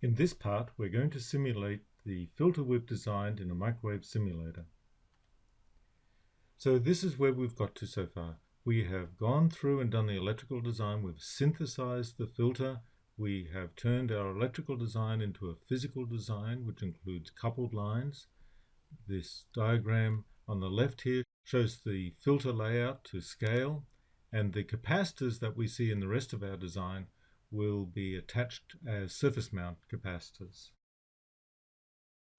In this part, we're going to simulate the filter we've designed in a microwave simulator. So this is where we've got to so far. We have gone through and done the electrical design. We've synthesized the filter. We have turned our electrical design into a physical design, which includes coupled lines. This diagram on the left here shows the filter layout to scale, and the capacitors that we see in the rest of our design will be attached as surface mount capacitors.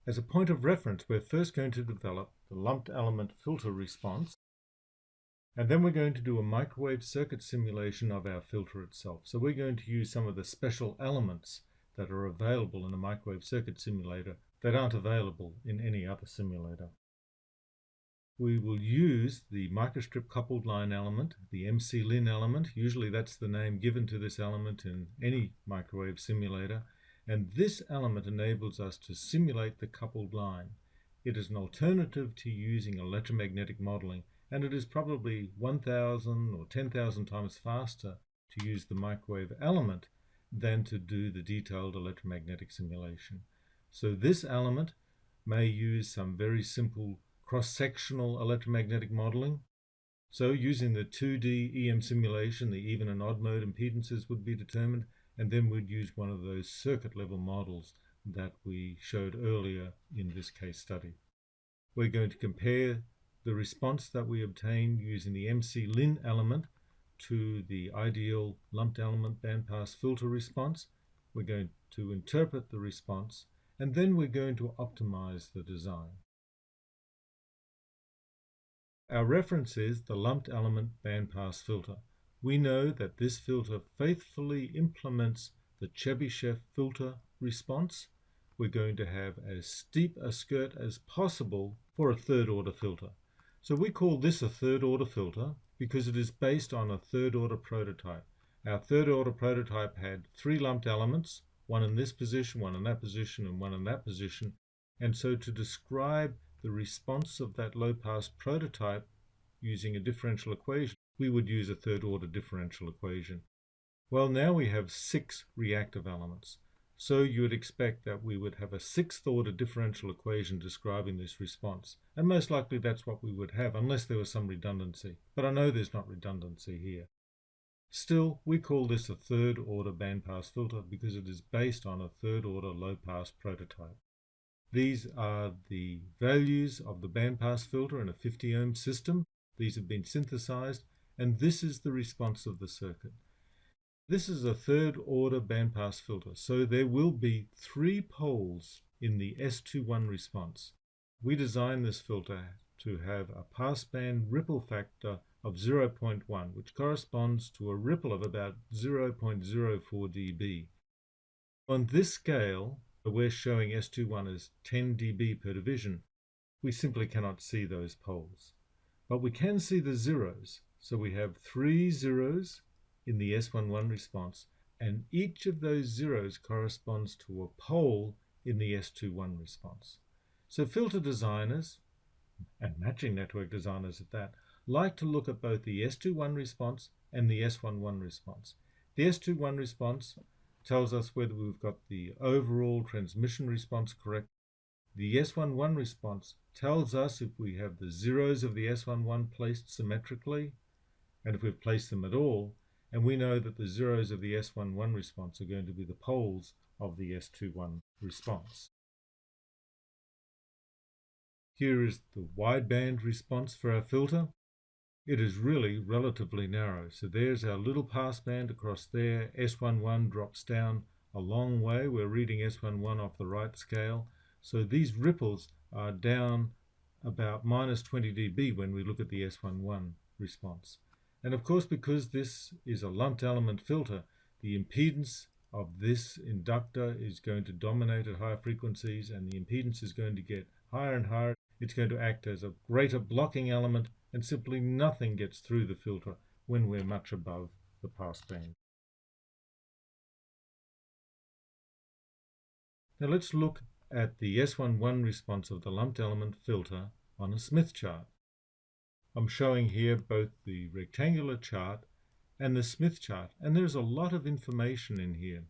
As a point of reference, we're first going to develop the lumped element filter response, and then we're going to do a microwave circuit simulation of our filter itself. So we're going to use some of the special elements that are available in a microwave circuit simulator that aren't available in any other simulator. We will use the microstrip coupled line element, the MC-Lin element. Usually that's the name given to this element in any microwave simulator. And this element enables us to simulate the coupled line. It is an alternative to using electromagnetic modeling, and it is probably 1,000 or 10,000 times faster to use the microwave element than to do the detailed electromagnetic simulation. So this element may use some very simple cross-sectional electromagnetic modeling. So using the 2D EM simulation, the even and odd mode impedances would be determined, and then we'd use one of those circuit level models that we showed earlier in this case study. We're going to compare the response that we obtained using the MC-Lin element to the ideal lumped element bandpass filter response. We're going to interpret the response, and then we're going to optimize the design. Our reference is the lumped element bandpass filter. We know that this filter faithfully implements the Chebyshev filter response. We're going to have as steep a skirt as possible for a third order filter. So we call this a third order filter because it is based on a third order prototype. Our third order prototype had 3 lumped elements, one in this position, one in that position, and one in that position. And so to describe the response of that low-pass prototype using a differential equation, we would use a third-order differential equation. Well, now we have 6 reactive elements. So you would expect that we would have a 6th-order differential equation describing this response. And most likely that's what we would have, unless there was some redundancy. But I know there's not redundancy here. Still, we call this a third-order bandpass filter because it is based on a third-order low-pass prototype. These are the values of the bandpass filter in a 50 ohm system. These have been synthesized, and this is the response of the circuit. This is a third order bandpass filter, so there will be 3 poles in the S21 response. We designed this filter to have a passband ripple factor of 0.1, which corresponds to a ripple of about 0.04 dB. On this scale, we're showing S21 as 10 dB per division. We simply cannot see those poles. But we can see the zeros. So we have 3 zeros in the S11 response, and each of those zeros corresponds to a pole in the S21 response. So filter designers, and matching network designers at that, like to look at both the S21 response and the S11 response. The S21 response tells us whether we've got the overall transmission response correct. The S11 response tells us if we have the zeros of the S11 placed symmetrically, and if we've placed them at all, and we know that the zeros of the S11 response are going to be the poles of the S21 response. Here is the wideband response for our filter. It is really relatively narrow. So there's our little passband across there. S11 drops down a long way. We're reading S11 off the right scale. So these ripples are down about minus 20 dB when we look at the S11 response. And of course, because this is a lumped element filter, the impedance of this inductor is going to dominate at higher frequencies, and the impedance is going to get higher and higher. It's going to act as a greater blocking element, and simply nothing gets through the filter when we're much above the passband. Now let's look at the S11 response of the lumped element filter on a Smith chart. I'm showing here both the rectangular chart and the Smith chart, and there's a lot of information in here.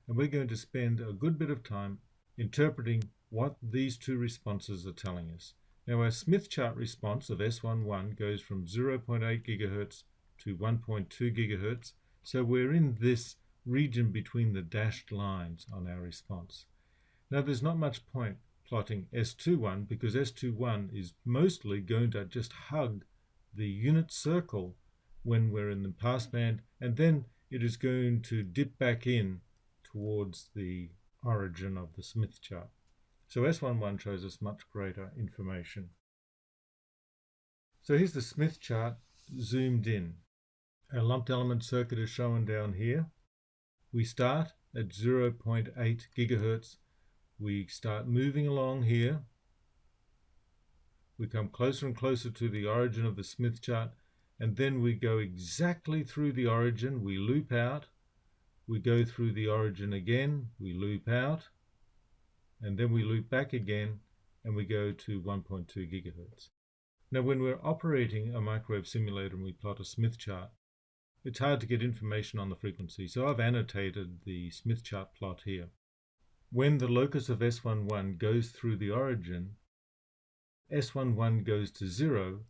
and we're going to spend a good bit of time interpreting what these two responses are telling us. Now, our Smith chart response of S11 goes from 0.8 gigahertz to 1.2 gigahertz, so we're in this region between the dashed lines on our response. Now, there's not much point plotting S21 because S21 is mostly going to just hug the unit circle when we're in the passband, and then it is going to dip back in towards the origin of the Smith chart. So S11 shows us much greater information. So here's the Smith chart zoomed in. Our lumped element circuit is shown down here. We start at 0.8 gigahertz. We start moving along here. We come closer and closer to the origin of the Smith chart, and then we go exactly through the origin. We loop out. We go through the origin again. We loop out. And then we loop back again, and we go to 1.2 gigahertz. Now, when we're operating a microwave simulator and we plot a Smith chart, it's hard to get information on the frequency, so I've annotated the Smith chart plot here. When the locus of S11 goes through the origin, S11 goes to 0.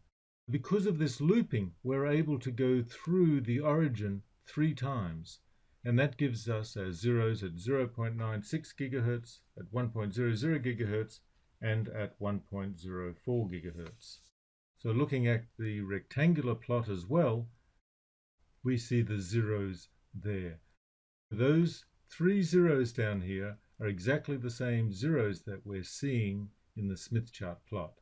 Because of this looping, we're able to go through the origin 3 times. And that gives us our zeros at 0.96 gigahertz, at 1.00 gigahertz, and at 1.04 gigahertz. So looking at the rectangular plot as well, we see the zeros there. Those 3 zeros down here are exactly the same zeros that we're seeing in the Smith chart plot.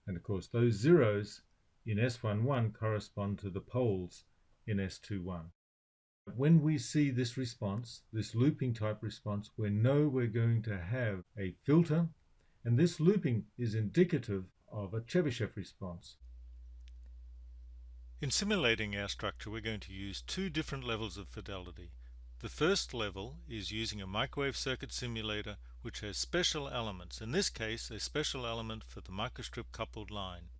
And of course, those zeros in S11 correspond to the poles in S21. When we see this response, this looping type response, we know we're going to have a filter, and this looping is indicative of a Chebyshev response. In simulating our structure, we're going to use 2 different levels of fidelity. The first level is using a microwave circuit simulator which has special elements, in this case a special element for the microstrip coupled line.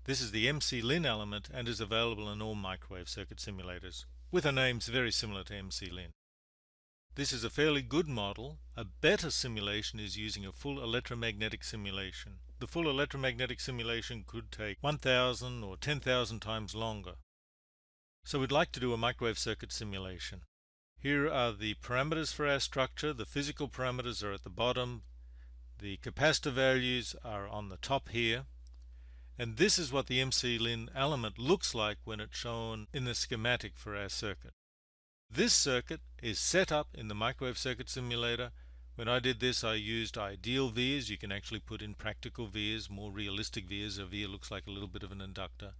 This is the MC-Lin element and is available in all microwave circuit simulators, with a name very similar to MC-Lin. This is a fairly good model. A better simulation is using a full electromagnetic simulation. The full electromagnetic simulation could take 1,000 or 10,000 times longer. So we'd like to do a microwave circuit simulation. Here are the parameters for our structure. The physical parameters are at the bottom. The capacitor values are on the top here. And this is what the MC-Lin element looks like when it's shown in the schematic for our circuit. This circuit is set up in the microwave circuit simulator. When I did this, I used ideal vias. You can actually put in practical vias, more realistic vias. A via looks like a little bit of an inductor.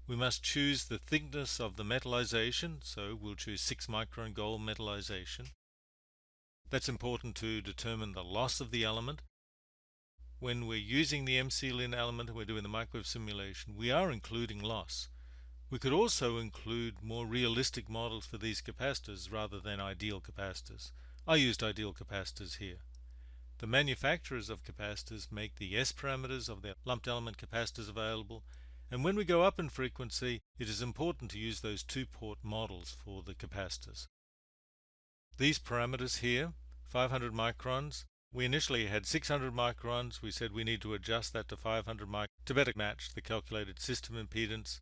We must choose the thickness of the metallization, so we'll choose 6 micron gold metallization. That's important to determine the loss of the element. When we're using the MC-Lin element and we're doing the microwave simulation, we are including loss. We could also include more realistic models for these capacitors rather than ideal capacitors. I used ideal capacitors here. The manufacturers of capacitors make the S parameters of their lumped element capacitors available, and when we go up in frequency, it is important to use those 2-port models for the capacitors. These parameters here, 500 microns, we initially had 600 microns. We said we need to adjust that to 500 microns to better match the calculated system impedance.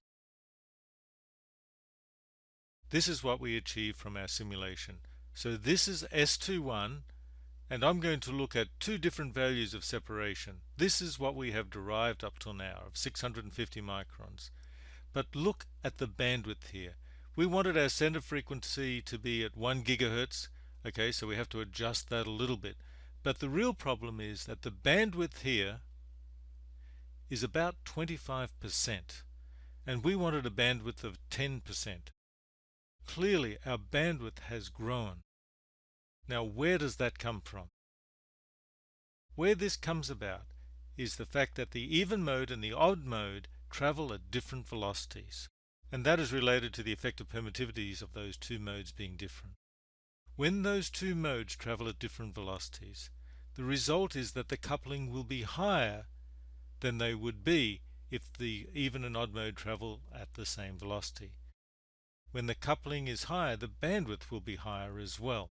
This is what we achieved from our simulation. So this is S21, and I'm going to look at 2 different values of separation. This is what we have derived up till now of 650 microns. But look at the bandwidth here. We wanted our center frequency to be at 1 gigahertz. Okay, so we have to adjust that a little bit. But the real problem is that the bandwidth here is about 25%, and we wanted a bandwidth of 10%. Clearly, our bandwidth has grown. Now, where does that come from? Where this comes about is the fact that the even mode and the odd mode travel at different velocities, and that is related to the effective permittivities of those 2 modes being different. When those 2 modes travel at different velocities, the result is that the coupling will be higher than they would be if the even and odd mode travel at the same velocity. When the coupling is higher, the bandwidth will be higher as well.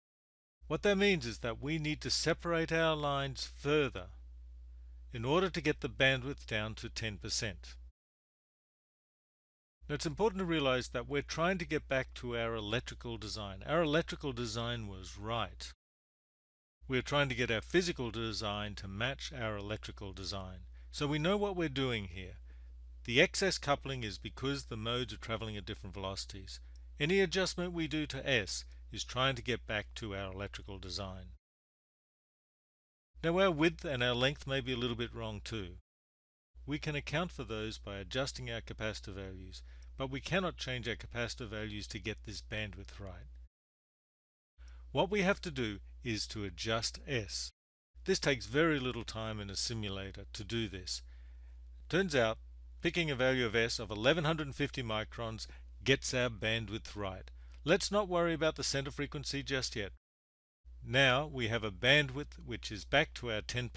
What that means is that we need to separate our lines further in order to get the bandwidth down to 10%. Now it's important to realize that we're trying to get back to our electrical design. Our electrical design was right. We're trying to get our physical design to match our electrical design. So we know what we're doing here. The excess coupling is because the modes are traveling at different velocities. Any adjustment we do to S is trying to get back to our electrical design. Now our width and our length may be a little bit wrong too. We can account for those by adjusting our capacitor values, but we cannot change our capacitor values to get this bandwidth right. What we have to do is to adjust S. This takes very little time in a simulator to do this. Turns out picking a value of S of 1150 microns gets our bandwidth right. Let's not worry about the center frequency just yet. Now we have a bandwidth which is back to our 10%.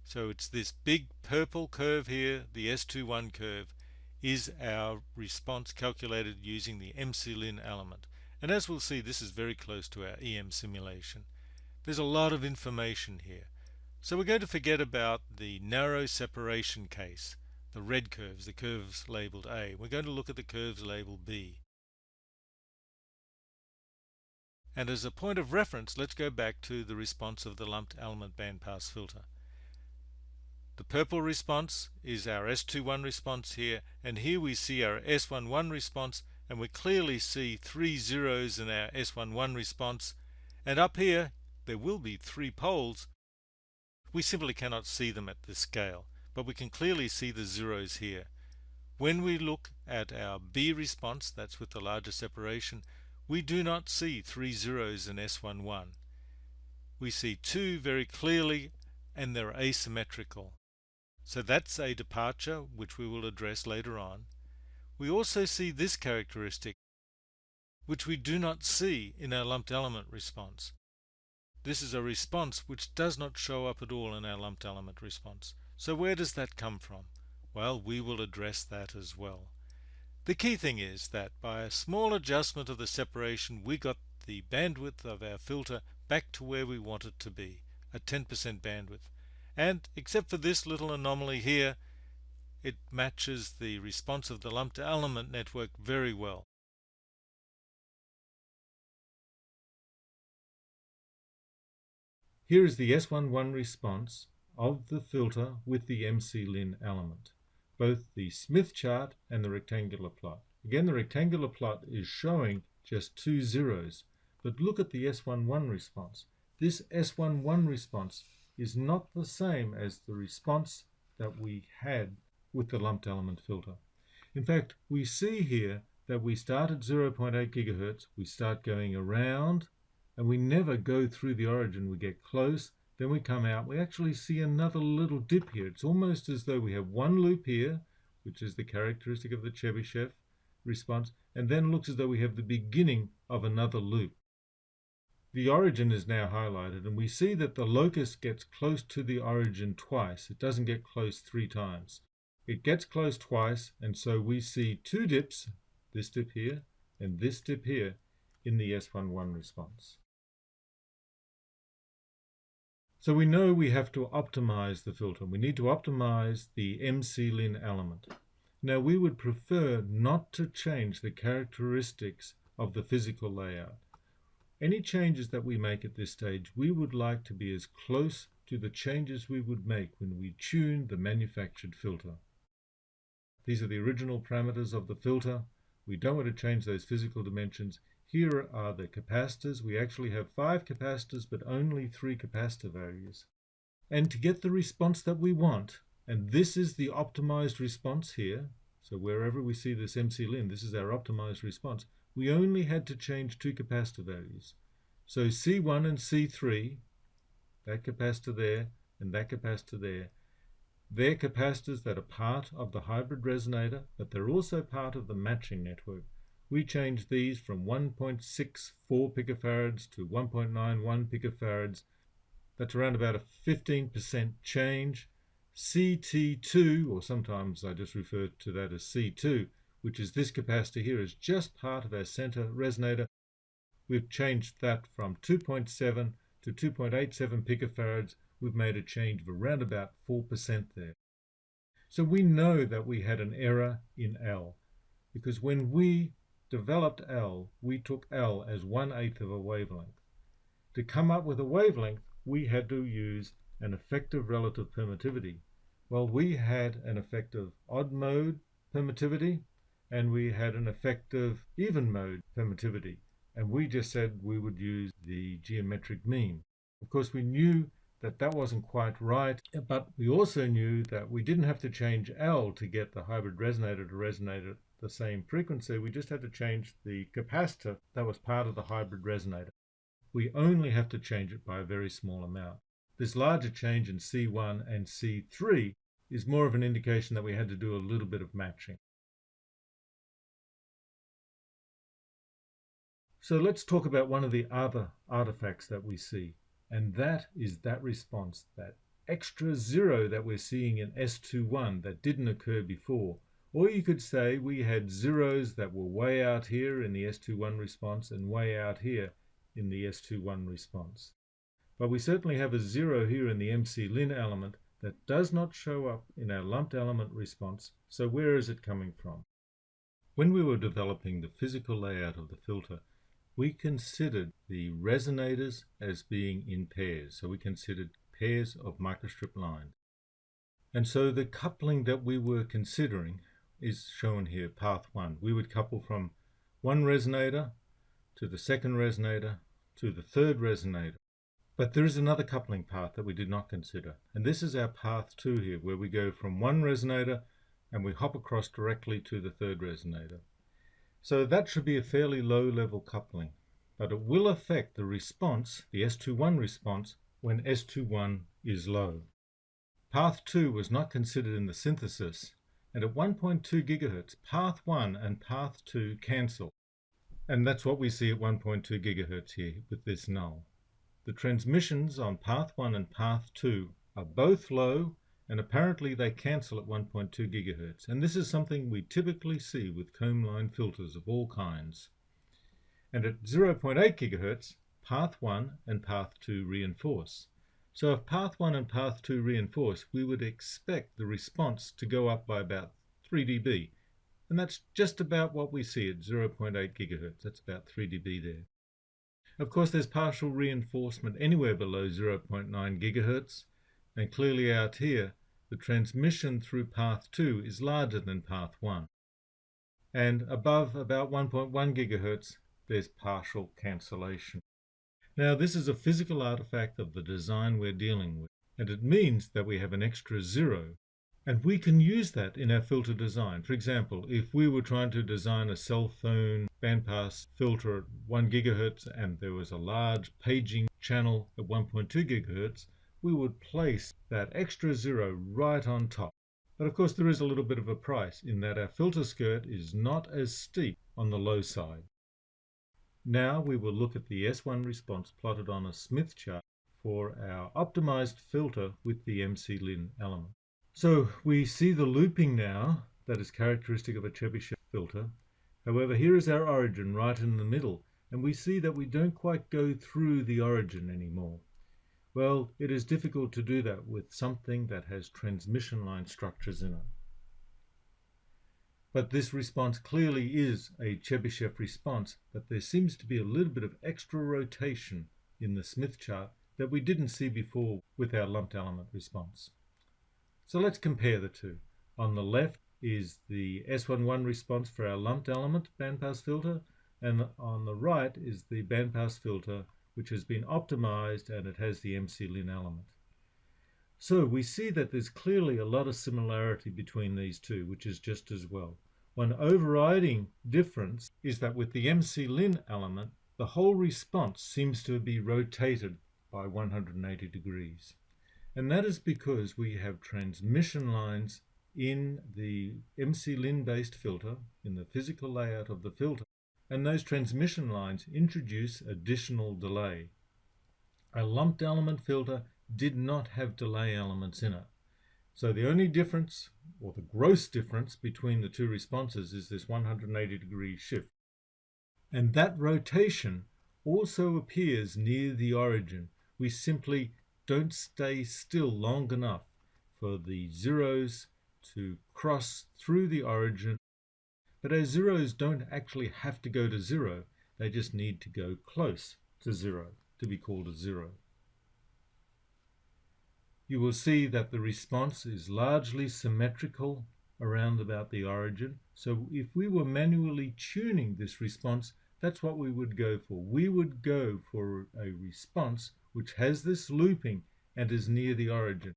So it's this big purple curve here, the S21 curve, is our response calculated using the MC-Lin element. And as we'll see, this is very close to our EM simulation. There's a lot of information here. So we're going to forget about the narrow separation case, the red curves, the curves labeled A. We're going to look at the curves labeled B. And as a point of reference, let's go back to the response of the lumped element bandpass filter. The purple response is our S21 response here, and here we see our S11 response, and we clearly see 3 zeros in our S11 response, and up here there will be 3 poles. We simply cannot see them at this scale, but we can clearly see the zeros here. When we look at our B response, that's with the larger separation, we do not see 3 zeros in S11. We see 2 very clearly, and they're asymmetrical. So that's a departure which we will address later on. We also see this characteristic which we do not see in our lumped element response. This is a response which does not show up at all in our lumped element response. So where does that come from? Well, we will address that as well. The key thing is that by a small adjustment of the separation, we got the bandwidth of our filter back to where we want it to be, at 10% bandwidth. And except for this little anomaly here, it matches the response of the lumped element network very well. Here is the S11 response of the filter with the MC-Lin element, both the Smith chart and the rectangular plot. Again, the rectangular plot is showing just 2 zeros, but look at the S11 response. This S11 response is not the same as the response that we had with the lumped element filter. In fact, we see here that we start at 0.8 gigahertz, we start going around, and we never go through the origin. We get close, then we come out. We actually see another little dip here. It's almost as though we have one loop here, which is the characteristic of the Chebyshev response, and then it looks as though we have the beginning of another loop. The origin is now highlighted, and we see that the locus gets close to the origin twice. It doesn't get close 3 times. It gets close twice, and so we see 2 dips, this dip here and this dip here, in the S11 response. So we know we have to optimize the filter. We need to optimize the MC-Lin element. Now we would prefer not to change the characteristics of the physical layout. Any changes that we make at this stage, we would like to be as close to the changes we would make when we tune the manufactured filter. These are the original parameters of the filter. We don't want to change those physical dimensions. Here are the capacitors. We actually have 5 capacitors, but only 3 capacitor values. And to get the response that we want, and this is the optimized response here, so wherever we see this MC-Lin, this is our optimized response, we only had to change 2 capacitor values. So C1 and C3, that capacitor there and that capacitor there, they're capacitors that are part of the hybrid resonator, but they're also part of the matching network. We changed these from 1.64 picofarads to 1.91 picofarads. That's around about a 15% change. CT2, or sometimes I just refer to that as C2, which is this capacitor here, is just part of our center resonator. we've changed that from 2.7 to 2.87 picofarads. We've made a change of around about 4% there. So we know that we had an error in L, because when we developed L, we took L as 1/8 of a wavelength. To come up with a wavelength, we had to use an effective relative permittivity. Well, we had an effective odd mode permittivity, and we had an effective even mode permittivity, and we just said we would use the geometric mean. Of course, we knew that that wasn't quite right, but we also knew that we didn't have to change L to get the hybrid resonator to resonate at the same frequency. We just had to change the capacitor that was part of the hybrid resonator. We only have to change it by a very small amount. This larger change in C1 and C3 is more of an indication that we had to do a little bit of matching. So let's talk about one of the other artifacts that we see, and that is that response, that extra zero that we're seeing in S21 that didn't occur before. Or you could say we had zeros that were way out here in the S21 response and way out here in the S21 response. But we certainly have a zero here in the MC-Lin element that does not show up in our lumped element response. So where is it coming from? When we were developing the physical layout of the filter, we considered the resonators as being in pairs. So we considered pairs of microstrip lines. And so the coupling that we were considering is shown here, path 1. We would couple from one resonator to the second resonator to the third resonator. But there is another coupling path that we did not consider. And this is our path 2 here, where we go from one resonator and we hop across directly to the third resonator. So that should be a fairly low level coupling, but it will affect the response, the S21 response, when S21 is low. Path 2 was not considered in the synthesis, and at 1.2 gigahertz, path 1 and path 2 cancel. And that's what we see at 1.2 gigahertz here with this null. The transmissions on path 1 and path 2 are both low, and apparently they cancel at 1.2 gigahertz. And this is something we typically see with Combline filters of all kinds. And at 0.8 gigahertz, path 1 and path 2 reinforce. So if path 1 and path 2 reinforce, we would expect the response to go up by about 3 dB. And that's just about what we see at 0.8 gigahertz. That's about 3 dB there. Of course, there's partial reinforcement anywhere below 0.9 gigahertz. And clearly out here, the transmission through path 2 is larger than path 1. And above about 1.1 gigahertz, there's partial cancellation. Now, this is a physical artifact of the design we're dealing with, and it means that we have an extra zero. And we can use that in our filter design. For example, if we were trying to design a cell phone bandpass filter at 1 gigahertz and there was a large paging channel at 1.2 gigahertz, we would place that extra zero right on top. But of course there is a little bit of a price in that our filter skirt is not as steep on the low side. Now we will look at the S1 response plotted on a Smith chart for our optimized filter with the MC-Lin element. So we see the looping now that is characteristic of a Chebyshev filter. However, here is our origin right in the middle, and we see that we don't quite go through the origin anymore. Well, it is difficult to do that with something that has transmission line structures in it. But this response clearly is a Chebyshev response, but there seems to be a little bit of extra rotation in the Smith chart that we didn't see before with our lumped element response. So let's compare the two. On the left is the S11 response for our lumped element bandpass filter, and on the right is the bandpass filter which has been optimized and it has the MC-Lin element. So we see that there's clearly a lot of similarity between these two, which is just as well. One overriding difference is that with the MC-Lin element, the whole response seems to be rotated by 180 degrees. And that is because we have transmission lines in the MC-Lin based filter, in the physical layout of the filter, and those transmission lines introduce additional delay. A lumped element filter did not have delay elements in it. So the only difference, or the gross difference, between the two responses is this 180 degree shift. And that rotation also appears near the origin. We simply don't stay still long enough for the zeros to cross through the origin. But our zeros don't actually have to go to zero. They just need to go close to zero to be called a zero. You will see that the response is largely symmetrical around about the origin. So if we were manually tuning this response, that's what we would go for. We would go for a response which has this looping and is near the origin.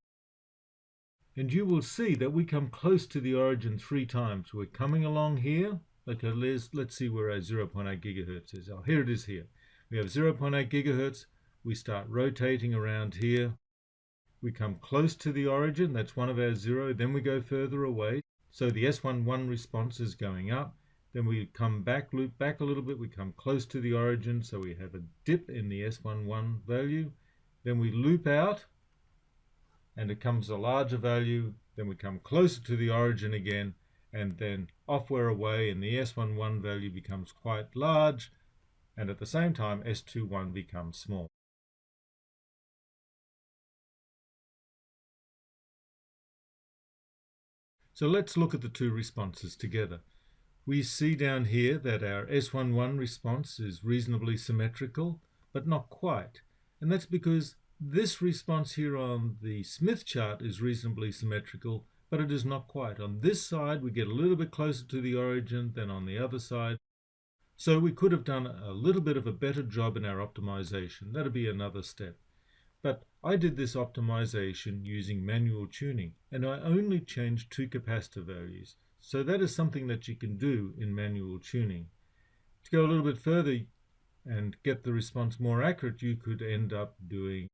And you will see that we come close to the origin 3 times. We're coming along here. Okay, let's see where our 0.8 gigahertz is. Oh, here it is here. We have 0.8 gigahertz. We start rotating around here. We come close to the origin. That's one of our 0. Then we go further away. So the S11 response is going up. Then we come back, loop back a little bit. We come close to the origin. So we have a dip in the S11 value. Then we loop out, and it comes a larger value. Then we come closer to the origin again, and then off we're away, and the S11 value becomes quite large, and at the same time S21 becomes small. So let's look at the 2 responses together. We see down here that our S11 response is reasonably symmetrical, but not quite. And that's because this response here on the Smith chart is reasonably symmetrical, but it is not quite. On this side, we get a little bit closer to the origin than on the other side. So we could have done a little bit of a better job in our optimization. That'll be another step. But I did this optimization using manual tuning, and I only changed 2 capacitor values. So that is something that you can do in manual tuning. To go a little bit further and get the response more accurate, you could end up doing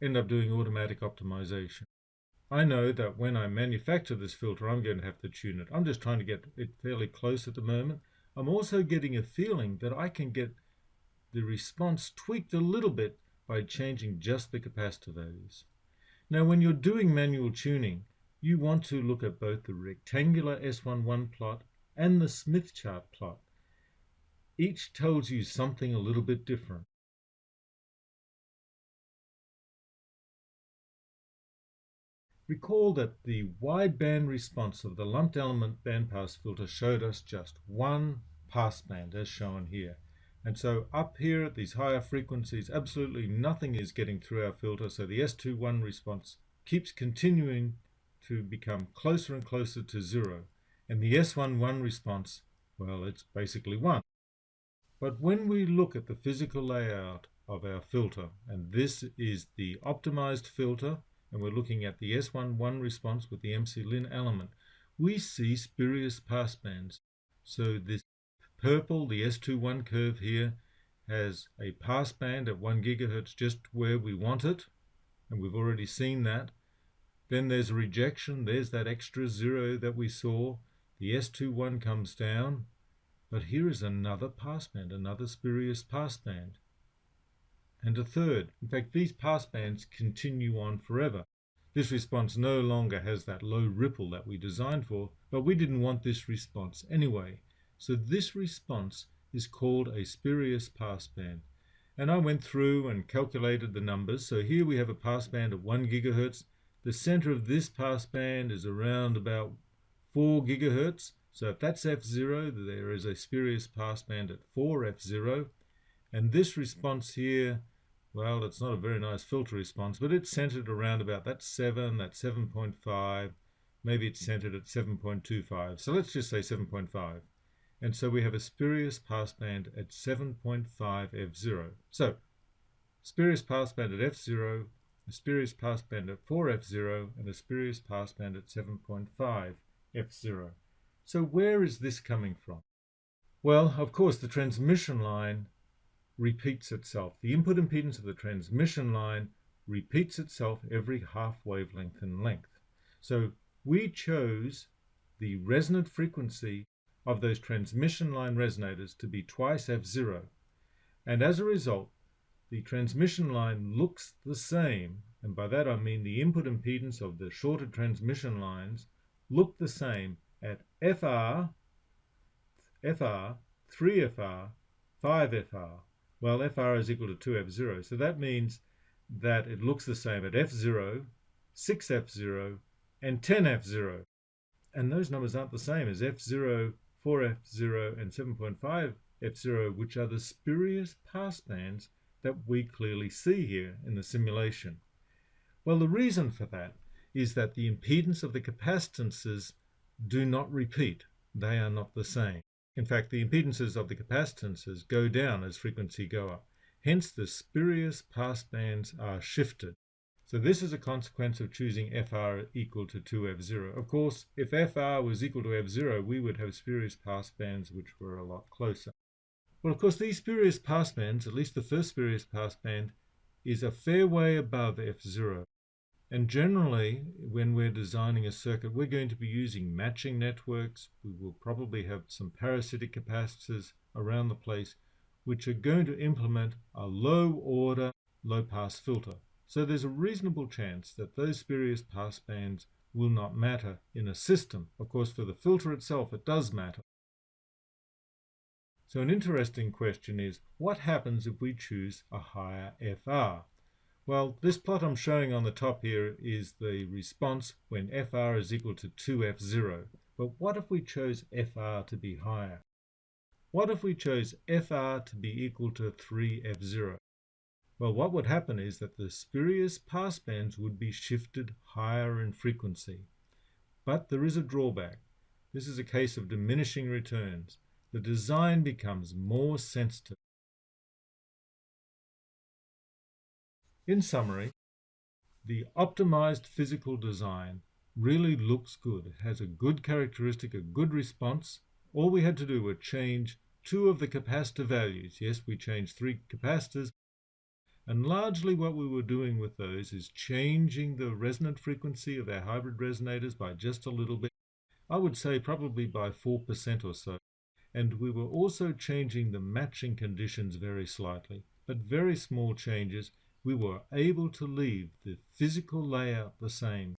automatic optimization. I know that when I manufacture this filter, I'm going to have to tune it. I'm just trying to get it fairly close at the moment. I'm also getting a feeling that I can get the response tweaked a little bit by changing just the capacitor values. Now, when you're doing manual tuning, you want to look at both the rectangular S11 plot and the Smith chart plot. Each tells you something a little bit different. Recall that the wideband response of the lumped element bandpass filter showed us just one passband, as shown here. And so up here at these higher frequencies, absolutely nothing is getting through our filter, so the S21 response keeps continuing to become closer and closer to 0. And the S11 response, well, it's basically 1. But when we look at the physical layout of our filter, and this is the optimized filter, and we're looking at the S11 response with the MC-Lin element, we see spurious passbands. So this purple, the S21 curve here, has a passband at 1 gigahertz just where we want it, and we've already seen that. Then there's a rejection, there's that extra 0 that we saw. The S21 comes down, but here is another passband, another spurious passband, and a third. In fact, these passbands continue on forever. This response no longer has that low ripple that we designed for, but we didn't want this response anyway. So this response is called a spurious passband. And I went through and calculated the numbers. So here we have a passband of 1 gigahertz. The center of this passband is around about 4 gigahertz. So if that's F0, there is a spurious passband at 4 F0. And this response here, well, it's not a very nice filter response, but it's centered around about that 7, that 7.5. Maybe it's centered at 7.25. So let's just say 7.5. And so we have a spurious passband at 7.5 F0. So, spurious passband at F0, a spurious passband at 4 F0, and a spurious passband at 7.5 F0. So where is this coming from? Well, of course, the transmission line repeats itself. The input impedance of the transmission line repeats itself every half wavelength in length. So we chose the resonant frequency of those transmission line resonators to be twice F0. And as a result, the transmission line looks the same, and by that I mean the input impedance of the shorter transmission lines look the same at FR, 3FR, 5FR, Well, FR is equal to 2F0. So that means that it looks the same at F0, 6F0, and 10F0. And those numbers aren't the same as F0, 4F0, and 7.5F0, which are the spurious passbands that we clearly see here in the simulation. Well, the reason for that is that the impedance of the capacitances do not repeat. They are not the same. In fact, the impedances of the capacitances go down as frequency go up. Hence, the spurious passbands are shifted. So this is a consequence of choosing FR equal to 2F0. Of course, if FR was equal to F0, we would have spurious passbands which were a lot closer. Well, of course, these spurious passbands, at least the first spurious passband, is a fair way above F0. And generally, when we're designing a circuit, we're going to be using matching networks. We will probably have some parasitic capacitors around the place, which are going to implement a low-order, low-pass filter. So there's a reasonable chance that those spurious passbands will not matter in a system. Of course, for the filter itself, it does matter. So an interesting question is, what happens if we choose a higher FR? Well, this plot I'm showing on the top here is the response when FR is equal to 2F0. But what if we chose FR to be higher? What if we chose FR to be equal to 3F0? Well, what would happen is that the spurious passbands would be shifted higher in frequency. But there is a drawback. This is a case of diminishing returns. The design becomes more sensitive. In summary, the optimized physical design really looks good. It has a good characteristic, a good response. All we had to do was change 2 of the capacitor values. Yes, we changed 3 capacitors. And largely what we were doing with those is changing the resonant frequency of our hybrid resonators by just a little bit. I would say probably by 4% or so. And we were also changing the matching conditions very slightly, but very small changes. We were able to leave the physical layout the same.